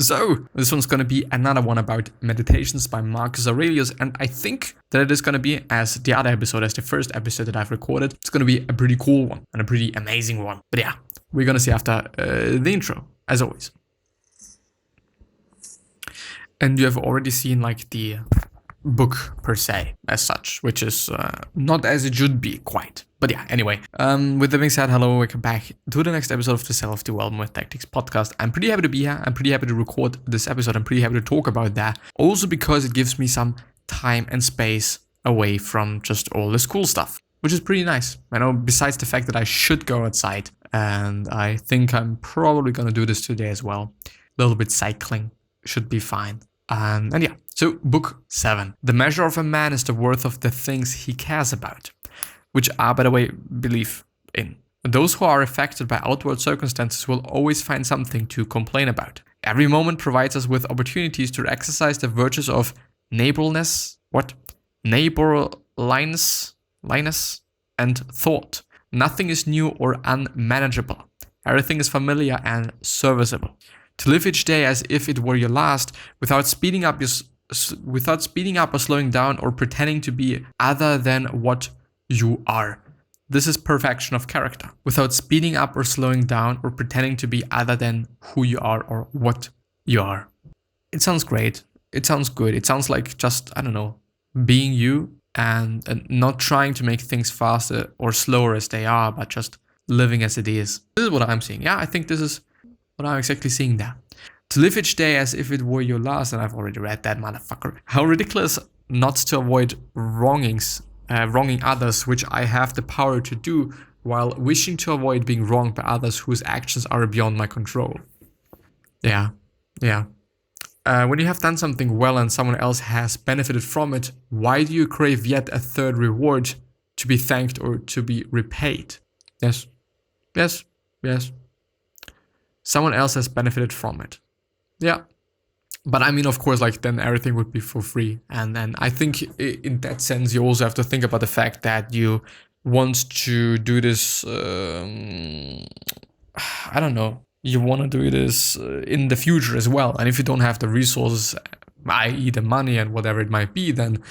So, this one's going to be another one about meditations by Marcus Aurelius, and I think that it is going to be, as the other episode, as the first episode that I've recorded, it's going to be a pretty cool one and a pretty amazing one. But yeah, we're going to see after the intro, as always. And you have already seen like the book per se as such, which is not as it should be quite. But yeah, anyway, with that being said, hello, welcome back to the next episode of the Self-Development with Tactics podcast. I'm pretty happy to be here. I'm pretty happy to record this episode. I'm pretty happy to talk about that. Also because it gives me some time and space away from just all this cool stuff, which is pretty nice. I know, besides the fact that I should go outside, and I think I'm probably going to do this today as well. A little bit cycling should be fine. And yeah, so book 7. The measure of a man is the worth of the things he cares about, which are, by the way, belief in. Those who are affected by outward circumstances will always find something to complain about. Every moment provides us with opportunities to exercise the virtues of neighborliness, and thought. Nothing is new or unmanageable. Everything is familiar and serviceable. To live each day as if it were your last, without speeding up or slowing down or pretending to be other than what you are. This is perfection of character. Without speeding up or slowing down or pretending to be other than who you are or what you are. It sounds great. It sounds good. It sounds like just, I don't know, being you and not trying to make things faster or slower as they are, but just living as it is. This is what I'm seeing. Yeah, I think this is what I'm exactly seeing there. To live each day as if it were your last, and I've already read that, motherfucker. How ridiculous not to avoid wronging others, which I have the power to do, while wishing to avoid being wronged by others whose actions are beyond my control. Yeah. When you have done something well and someone else has benefited from it, why do you crave yet a third reward, to be thanked or to be repaid? Yes. Someone else has benefited from it. Yeah. But I mean, of course, like then everything would be for free. And then I think in that sense, you also have to think about the fact that you want to do this, I don't know, you want to do this in the future as well. And if you don't have the resources, i.e. the money and whatever it might be, then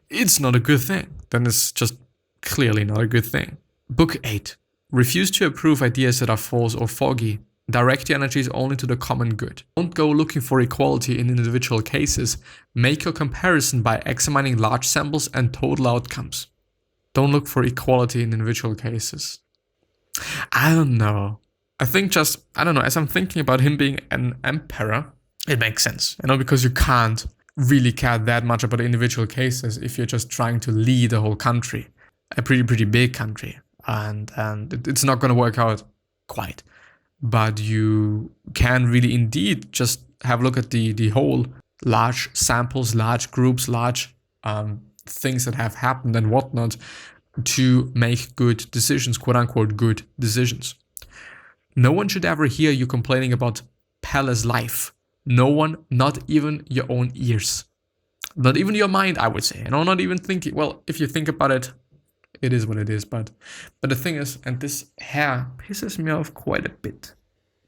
it's not a good thing. Then it's just clearly not a good thing. Book 8. Refuse to approve ideas that are false or foggy. Direct your energies only to the common good. Don't go looking for equality in individual cases. Make your comparison by examining large samples and total outcomes. Don't look for equality in individual cases. I don't know. I think as I'm thinking about him being an emperor, it makes sense. Because you can't really care that much about individual cases if you're just trying to lead a whole country. A pretty big country. And it's not going to work out quite. But you can really indeed just have a look at the whole large samples, large groups, large things that have happened and whatnot to make good decisions, quote unquote good decisions. No one should ever hear you complaining about palace life. No one, not even your own ears. Not even your mind, I would say. Not even thinking, well, if you think about it, it is what it is, but the thing is, and this hair pisses me off quite a bit.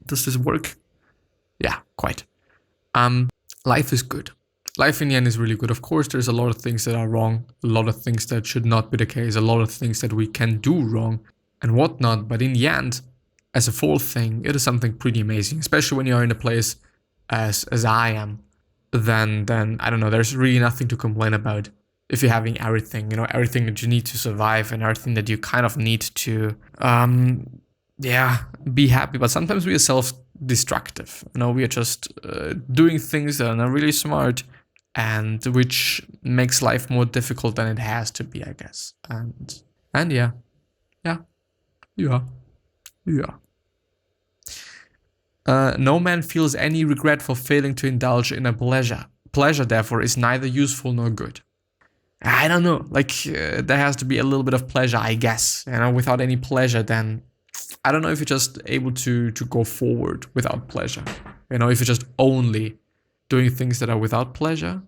Does this work? Yeah, quite. Life is good. Life in the end is really good. Of course, there's a lot of things that are wrong, a lot of things that should not be the case, a lot of things that we can do wrong and whatnot. But in the end, as a full thing, it is something pretty amazing, especially when you're in a place as I am. Then I don't know, there's really nothing to complain about. If you're having everything, everything that you need to survive and everything that you kind of need to, be happy. But sometimes we are self-destructive. We are just doing things that are not really smart and which makes life more difficult than it has to be, I guess. And yeah. No man feels any regret for failing to indulge in a pleasure. Pleasure, therefore, is neither useful nor good. I don't know, there has to be a little bit of pleasure, I guess. Without any pleasure, then I don't know if you're just able to go forward without pleasure. If you're just only doing things that are without pleasure,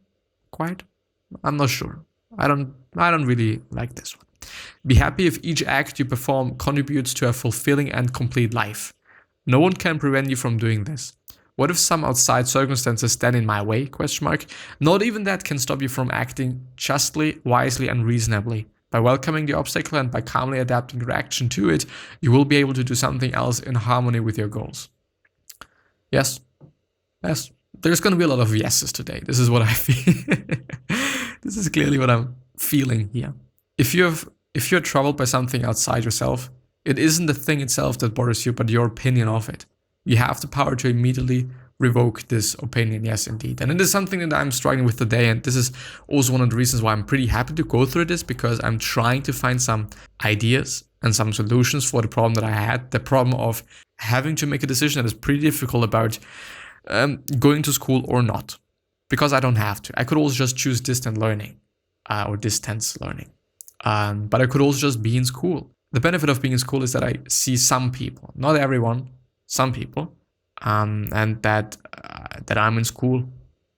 quite. I'm not sure. I don't really like this one. Be happy if each act you perform contributes to a fulfilling and complete life. No one can prevent you from doing this. What if some outside circumstances stand in my way? Question mark. Not even that can stop you from acting justly, wisely, and reasonably. By welcoming the obstacle and by calmly adapting your action to it, you will be able to do something else in harmony with your goals. Yes. Yes. There's going to be a lot of yeses today. This is what I feel. This is clearly what I'm feeling here. If you're troubled by something outside yourself, it isn't the thing itself that bothers you, but your opinion of it. You have the power to immediately revoke this opinion, yes, indeed. And it is something that I'm struggling with today, and this is also one of the reasons why I'm pretty happy to go through this, because I'm trying to find some ideas and some solutions for the problem that I had, the problem of having to make a decision that is pretty difficult about going to school or not, because I don't have to. I could also just choose distant learning or distance learning, but I could also just be in school. The benefit of being in school is that I see some people, not everyone, some people, and that I'm in school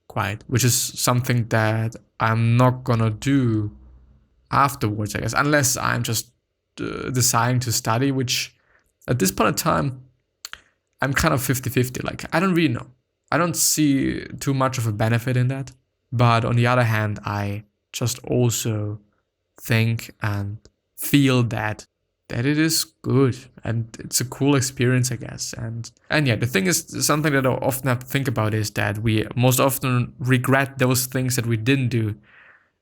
quite, which is something that I'm not gonna do afterwards, I guess, unless I'm just deciding to study, which at this point in time, I'm kind of 50-50. Like, I don't really know. I don't see too much of a benefit in that. But on the other hand, I just also think and feel that it is good and it's a cool experience, I guess. And yeah, the thing is, something that I often have to think about is that we most often regret those things that we didn't do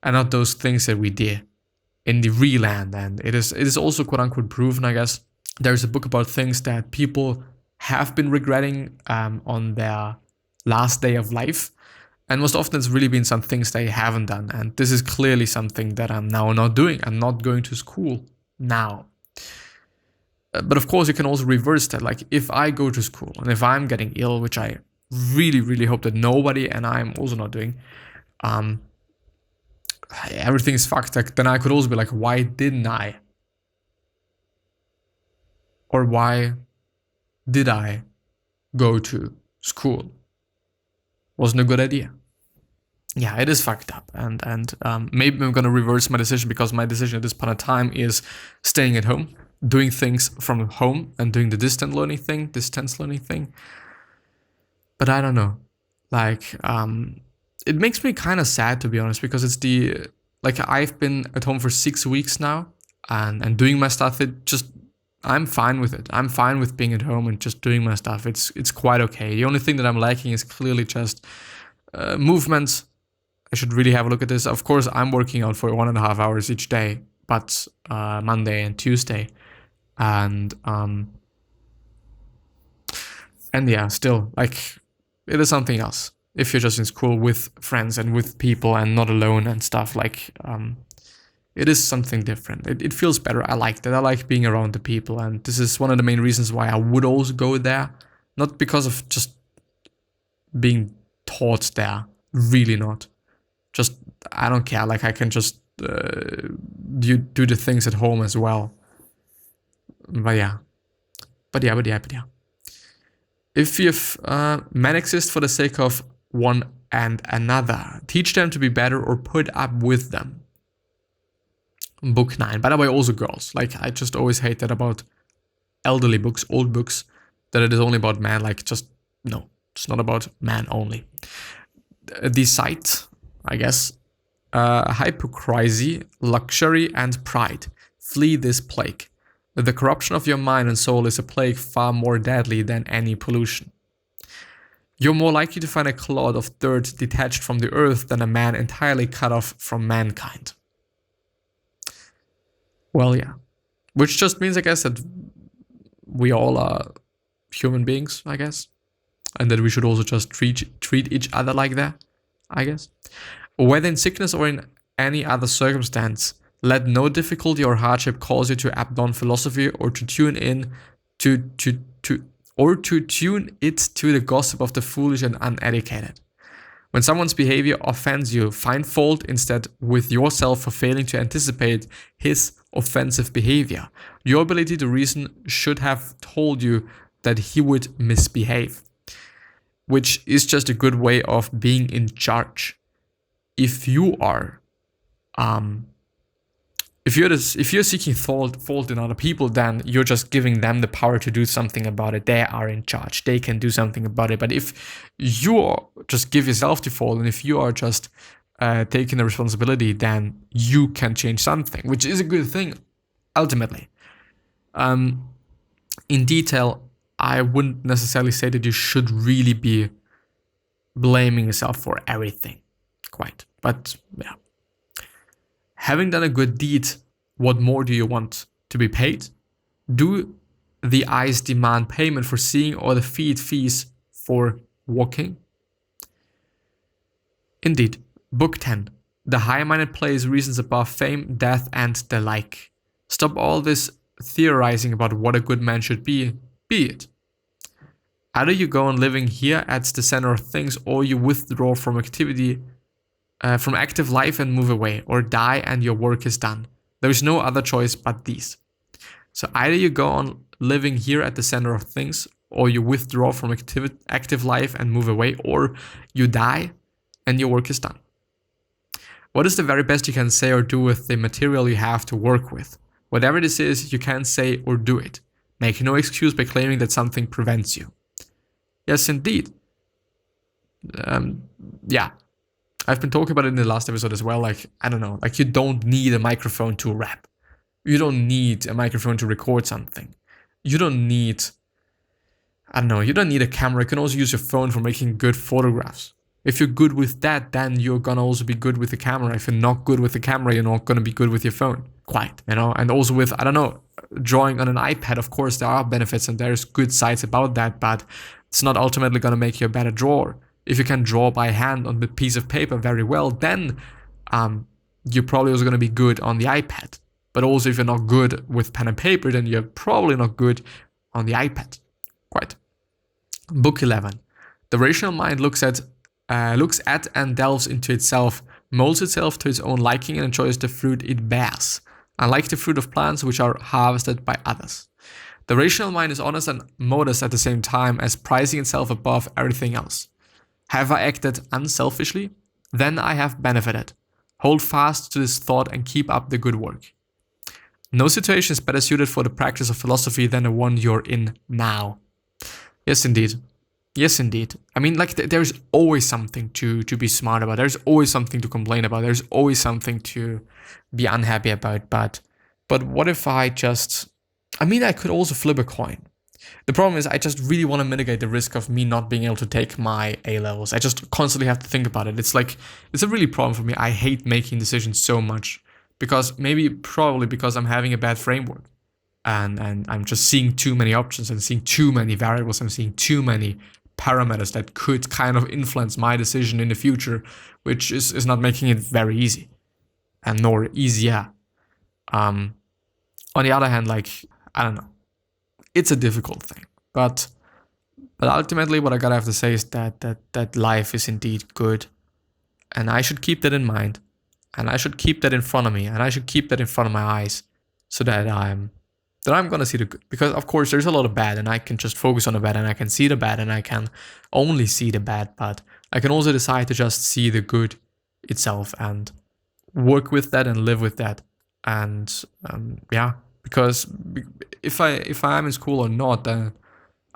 and not those things that we did in the real end. And it is also quote unquote proven, I guess. There's a book about things that people have been regretting on their last day of life. And most often it's really been some things they haven't done. And this is clearly something that I'm now not doing. I'm not going to school now. But of course, you can also reverse that. Like, if I go to school and if I'm getting ill, which I really, really hope that nobody, and I'm also not doing, everything is fucked. Like, then I could also be like, why didn't I? Or why did I go to school? Wasn't a good idea. Yeah, it is fucked up. And maybe I'm going to reverse my decision, because my decision at this point in time is staying at home, doing things from home and doing the distance learning thing. But I don't know. Like, it makes me kind of sad, to be honest, because it's I've been at home for 6 weeks now and doing my stuff. I'm fine with it. I'm fine with being at home and just doing my stuff. It's quite okay. The only thing that I'm lacking is clearly just movement. I should really have a look at this. Of course, I'm working out for 1.5 hours each day, but Monday and Tuesday. And yeah, still, like, it is something else. If you're just in school with friends and with people and not alone and stuff, like, it is something different. It feels better. I like that. I like being around the people. And this is one of the main reasons why I would also go there. Not because of just being taught there. Really not. Just, I don't care. Like, I can just do the things at home as well. But yeah. If you've men exist for the sake of one and another, teach them to be better or put up with them. Book 9. By the way, also girls. Like, I just always hate that about elderly books, old books, that it is only about men. Like, just, no, it's not about man only. The sight, I guess, hypocrisy, luxury, and pride. Flee this plague. The corruption of your mind and soul is a plague far more deadly than any pollution. You're more likely to find a clod of dirt detached from the earth than a man entirely cut off from mankind. Well, yeah. Which just means, I guess, that we all are human beings, I guess. And that we should also just treat each other like that, I guess. Whether in sickness or in any other circumstance, let no difficulty or hardship cause you to abandon philosophy or to tune in to tune it to the gossip of the foolish and uneducated. When someone's behavior offends you, find fault instead with yourself for failing to anticipate his offensive behavior. Your ability to reason should have told you that he would misbehave, which is just a good way of being in charge. If you are If you're seeking fault in other people, then you're just giving them the power to do something about it. They are in charge. They can do something about it. But if you just give yourself the fault, and if you are just taking the responsibility, then you can change something, which is a good thing, ultimately. In detail, I wouldn't necessarily say that you should really be blaming yourself for everything, quite. But yeah. Having done a good deed, what more do you want? To be paid? Do the eyes demand payment for seeing, or the feet fees for walking? Indeed. Book 10. The high-minded place reasons above fame, death, and the like. Stop all this theorizing about what a good man should be it. Either you go on living here at the center of things, or you withdraw from activity, from active life and move away, or die and your work is done. There is no other choice but these. So either you go on living here at the center of things, or you withdraw from active life and move away, or you die and your work is done. What is the very best you can say or do with the material you have to work with? Whatever this is, you can say or do it. Make no excuse by claiming that something prevents you. Yes, indeed. Yeah. I've been talking about it in the last episode as well. Like, I don't know, like you don't need a microphone to rap. You don't need a microphone to record something. You don't need, I don't know, you don't need a camera. You can also use your phone for making good photographs. If you're good with that, then you're gonna also be good with the camera. If you're not good with the camera, you're not gonna be good with your phone. Quite, you know? And also with, I don't know, drawing on an iPad, of course, there are benefits and there's good sides about that, but it's not ultimately gonna make you a better drawer. If you can draw by hand on the piece of paper very well, then you're probably also going to be good on the iPad. But also if you're not good with pen and paper, then you're probably not good on the iPad. Quite. Book 11. The rational mind looks at and delves into itself, molds itself to its own liking, and enjoys the fruit it bears, unlike the fruit of plants which are harvested by others. The rational mind is honest and modest at the same time, as prizing itself above everything else. Have I acted unselfishly? Then I have benefited. Hold fast to this thought and keep up the good work. No situation is better suited for the practice of philosophy than the one you're in now. Yes, indeed. Yes, indeed. I mean, like, there's always something to be smart about. There's always something to complain about. There's always something to be unhappy about. But what if I just... I mean, I could also flip a coin. The problem is I just really want to mitigate the risk of me not being able to take my A-levels. I just constantly have to think about it. It's like, it's a really problem for me. I hate making decisions so much because probably because I'm having a bad framework and I'm just seeing too many options and seeing too many variables and seeing too many parameters that could kind of influence my decision in the future, which is not making it very easy and nor easier. On the other hand, like, I don't know. It's a difficult thing, but ultimately what I gotta have to say is that life is indeed good, and I should keep that in mind, and I should keep that in front of me, and I should keep that in front of my eyes, so that I'm gonna see the good. Because of course there's a lot of bad, and I can just focus on the bad, and I can see the bad, and I can only see the bad, but I can also decide to just see the good itself and work with that and live with that, and yeah. Because if I'm in school or not, then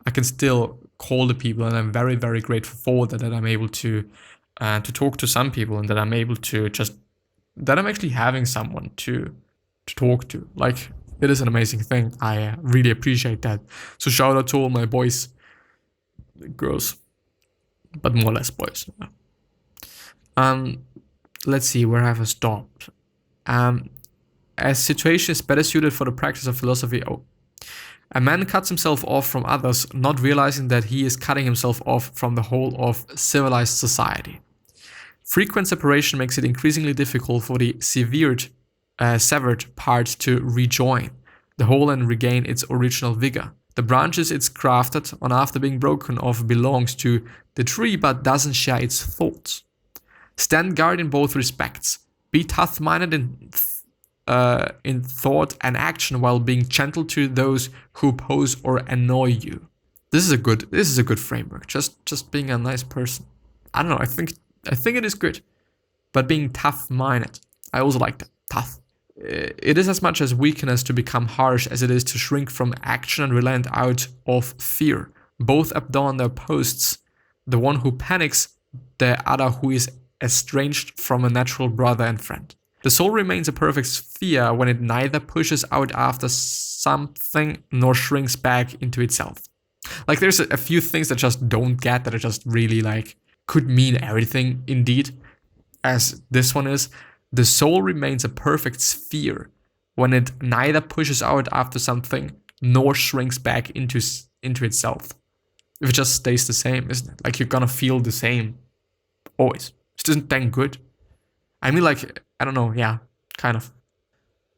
I can still call the people, and I'm very, very grateful for that I'm able to talk to some people, and that I'm able to that I'm actually having someone to talk to. Like, it is an amazing thing. I really appreciate that. So shout out to all my boys, girls, but more or less boys. Let's see, where have I stopped? A situation is better suited for the practice of philosophy. A man cuts himself off from others, not realizing that he is cutting himself off from the whole of civilized society. Frequent separation makes it increasingly difficult for the severed part to rejoin the whole and regain its original vigor. The branches it's grafted on after being broken off belongs to the tree but doesn't share its thoughts. Stand guard in both respects. Be tough-minded in thought and action while being gentle to those who oppose or annoy you. This is a good framework. Just being a nice person. I don't know. I think it is good, but being tough-minded. I also like that. Tough. It is as much as weakness to become harsh as it is to shrink from action and relent out of fear. Both abandon their posts, the one who panics, the other who is estranged from a natural brother and friend. The soul remains a perfect sphere when it neither pushes out after something nor shrinks back into itself. Like, there's a few things that just don't get, that are just really like, could mean everything indeed, as this one is. The soul remains a perfect sphere when it neither pushes out after something nor shrinks back into itself. If it just stays the same, isn't it? Like, you're gonna feel the same always. It isn't that good. I mean, like, I don't know, yeah, kind of.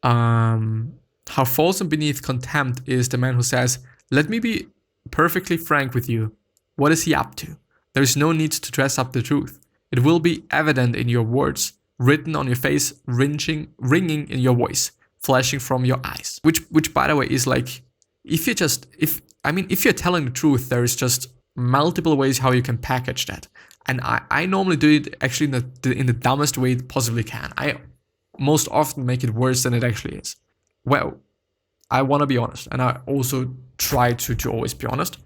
How false and beneath contempt is the man who says, "Let me be perfectly frank with you. What is he up to? There is no need to dress up the truth. It will be evident in your words, written on your face, ringing in your voice, flashing from your eyes." Which by the way is like, if you're telling the truth, there is just multiple ways how you can package that. And I normally do it actually in the dumbest way it possibly can. I most often make it worse than it actually is. Well, I want to be honest, and I also try to always be honest.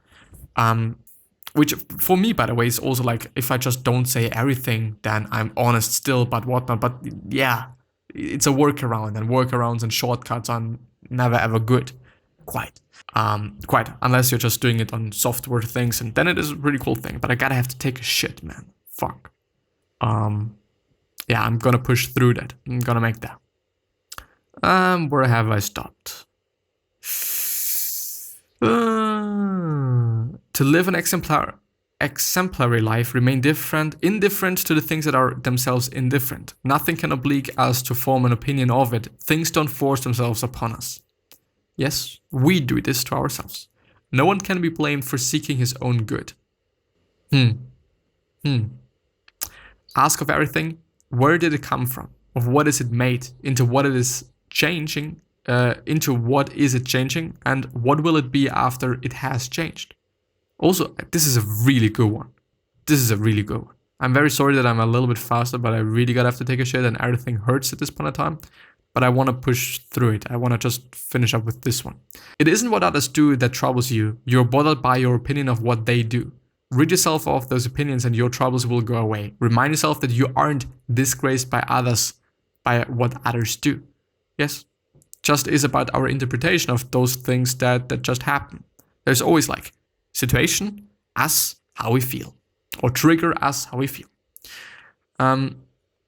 Which for me, by the way, is also like, if I just don't say everything, then I'm honest still, but whatnot. But yeah, it's a workaround, and workarounds and shortcuts are never ever good. Quite, unless you're just doing it on software things, and then it is a really cool thing. But I gotta have to take a shit, man. Fuck. Yeah, I'm gonna push through that. I'm gonna make that. Where have I stopped? To live an exemplary life, remain indifferent to the things that are themselves indifferent. Nothing can oblige us to form an opinion of it. Things don't force themselves upon us. Yes, we do this to ourselves. No one can be blamed for seeking his own good. Ask of everything, where did it come from? Of what is it made? Into what it is changing? Into what is it changing? And what will it be after it has changed? Also, this is a really good one. I'm very sorry that I'm a little bit faster, but I really gotta have to take a shit and everything hurts at this point in time. But I want to push through it. I want to just finish up with this one. It isn't what others do that troubles you. You're bothered by your opinion of what they do. Rid yourself of those opinions and your troubles will go away. Remind yourself that you aren't disgraced by others, by what others do. Yes, just is about our interpretation of those things that just happen. There's always like, situation, us, how we feel. Or trigger us, how we feel.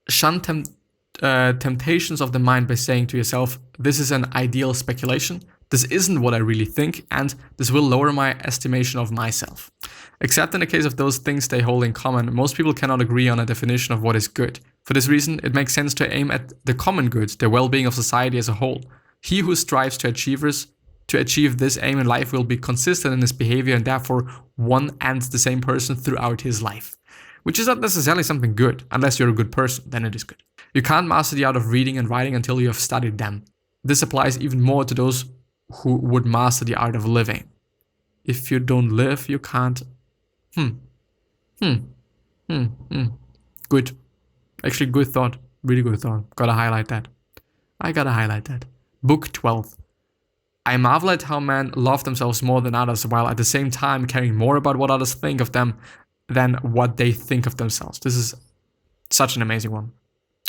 Shun temptations of the mind by saying to yourself, this is an ideal speculation, this isn't what I really think, and this will lower my estimation of myself. Except in the case of those things they hold in common, most people cannot agree on a definition of what is good. For this reason, it makes sense to aim at the common good, the well-being of society as a whole. He who strives to achieve this aim in life will be consistent in his behavior and therefore one and the same person throughout his life. Which is not necessarily something good. Unless you're a good person, then it is good. You can't master the art of reading and writing until you have studied them. This applies even more to those who would master the art of living. If you don't live, you can't. Good. Actually, good thought. Really good thought. Gotta highlight that. Book 12. I marvel at how men love themselves more than others, while at the same time caring more about what others think of them than what they think of themselves. This is such an amazing one.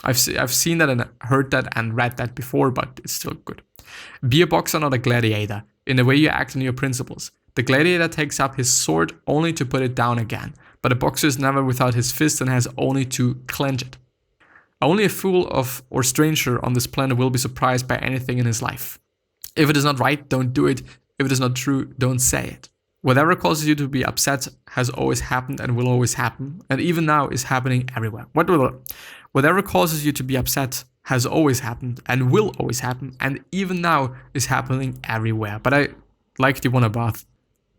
I've seen that and heard that and read that before, but it's still good. Be a boxer, not a gladiator, in the way you act and your principles. The gladiator takes up his sword only to put it down again, but a boxer is never without his fist and has only to clench it. Only a fool or stranger on this planet will be surprised by anything in his life. If it is not right, don't do it. If it is not true, don't say it. Whatever causes you to be upset has always happened and will always happen, and even now is happening everywhere. Whatever causes you to be upset has always happened and will always happen, and even now is happening everywhere. But I like the one above.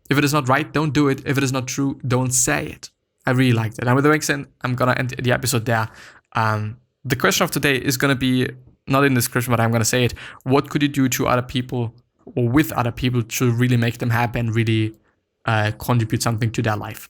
If it is not right, don't do it. If it is not true, don't say it. I really liked it. And with the accent, I'm gonna end the episode there. The question of today is gonna be not in the description, but I'm gonna say it. What could you do to other people or with other people to really make them happy and really contribute something to their life?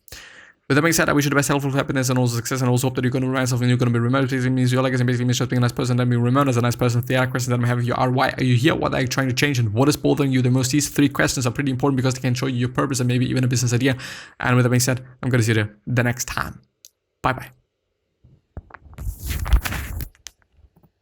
With that being said, I wish you the best health, happiness, and also success, and also hope that you're going to remind yourself and you're going to be remembered. It means your legacy basically means just being a nice person, then being remembered as a nice person. The other question that I'm having you are, why are you here? What are you trying to change? And what is bothering you the most? These 3 questions are pretty important because they can show you your purpose and maybe even a business idea. And with that being said, I'm going to see you the next time. Bye-bye.